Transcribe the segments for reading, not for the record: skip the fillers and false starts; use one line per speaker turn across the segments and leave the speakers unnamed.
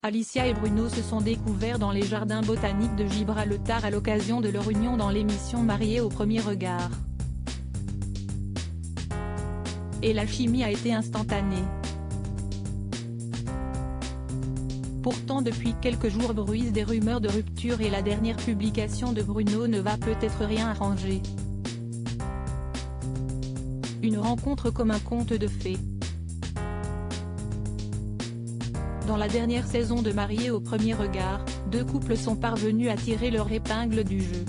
Alicia et Bruno se sont découverts dans les jardins botaniques de Gibraltar à l'occasion de leur union dans l'émission Mariés au premier regard. Et la chimie a été instantanée. Pourtant depuis quelques jours bruissent des rumeurs de rupture et la dernière publication de Bruno ne va peut-être rien arranger. Une rencontre comme un conte de fées. Dans la dernière saison de Mariés au premier regard, deux couples sont parvenus à tirer leur épingle du jeu.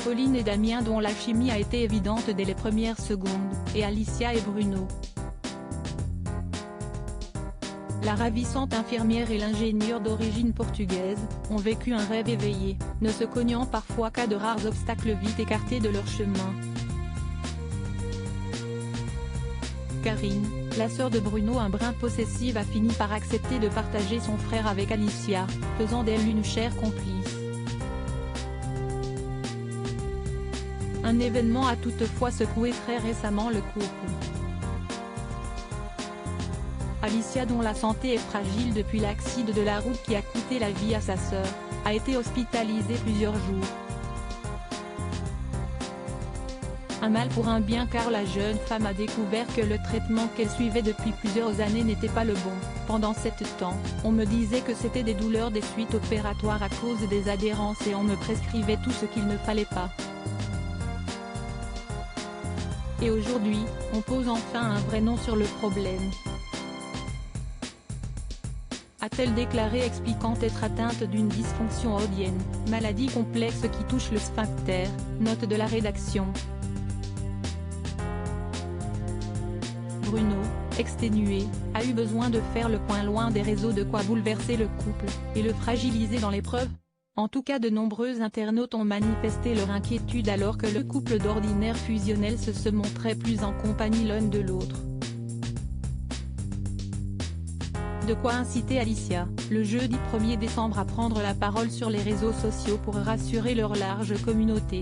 Pauline et Damien dont la chimie a été évidente dès les premières secondes, et Alicia et Bruno. La ravissante infirmière et l'ingénieur d'origine portugaise, ont vécu un rêve éveillé, ne se cognant parfois qu'à de rares obstacles vite écartés de leur chemin. Karine, la sœur de Bruno un brin possessive a fini par accepter de partager son frère avec Alicia, faisant d'elle une chère complice. Un événement a toutefois secoué très récemment le couple. Alicia dont la santé est fragile depuis l'accident de la route qui a coûté la vie à sa sœur, a été hospitalisée plusieurs jours. Un mal pour un bien car la jeune femme a découvert que le traitement qu'elle suivait depuis plusieurs années n'était pas le bon. Pendant cette temps, on me disait que c'était des douleurs des suites opératoires à cause des adhérences et on me prescrivait tout ce qu'il ne fallait pas. Et aujourd'hui, on pose enfin un vrai nom sur le problème. A-t-elle déclaré expliquant être atteinte d'une dysfonction oedienne, maladie complexe qui touche le sphincter, note de la rédaction. Bruno, exténué, a eu besoin de faire le point loin des réseaux de quoi bouleverser le couple, et le fragiliser dans l'épreuve. En tout cas de nombreux internautes ont manifesté leur inquiétude alors que le couple d'ordinaire fusionnel se montrait plus en compagnie l'un de l'autre. De quoi inciter Alicia, le jeudi 1er décembre à prendre la parole sur les réseaux sociaux pour rassurer leur large communauté.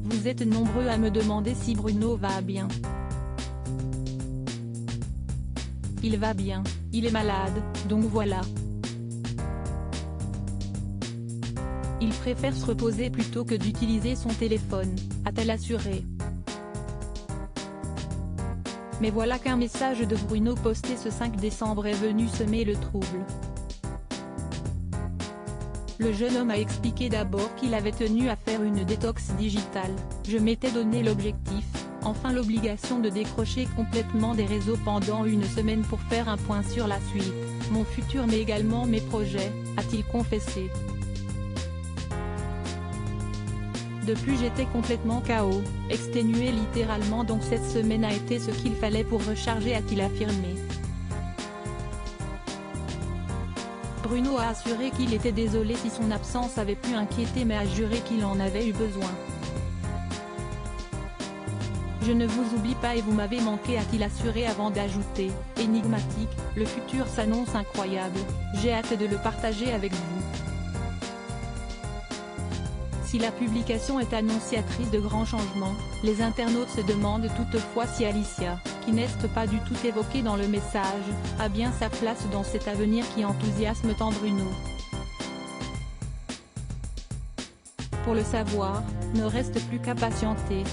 Vous êtes nombreux à me demander si Bruno va bien. Il va bien, il est malade, donc voilà. Il préfère se reposer plutôt que d'utiliser son téléphone, a-t-elle assuré. Mais voilà qu'un message de Bruno posté ce 5 décembre est venu semer le trouble. Le jeune homme a expliqué d'abord qu'il avait tenu à faire une détox digitale. Je m'étais donné l'objectif, enfin l'obligation de décrocher complètement des réseaux pendant une semaine pour faire un point sur la suite, mon futur mais également mes projets, a-t-il confessé. De plus j'étais complètement KO, exténué littéralement donc cette semaine a été ce qu'il fallait pour recharger a-t-il affirmé. Bruno a assuré qu'il était désolé si son absence avait pu inquiéter mais a juré qu'il en avait eu besoin. Je ne vous oublie pas et vous m'avez manqué a-t-il assuré avant d'ajouter, énigmatique, le futur s'annonce incroyable, j'ai hâte de le partager avec vous. Si la publication est annonciatrice de grands changements, les internautes se demandent toutefois si Alicia, qui n'est pas du tout évoquée dans le message, a bien sa place dans cet avenir qui enthousiasme tant Bruno. Pour le savoir, ne reste plus qu'à patienter.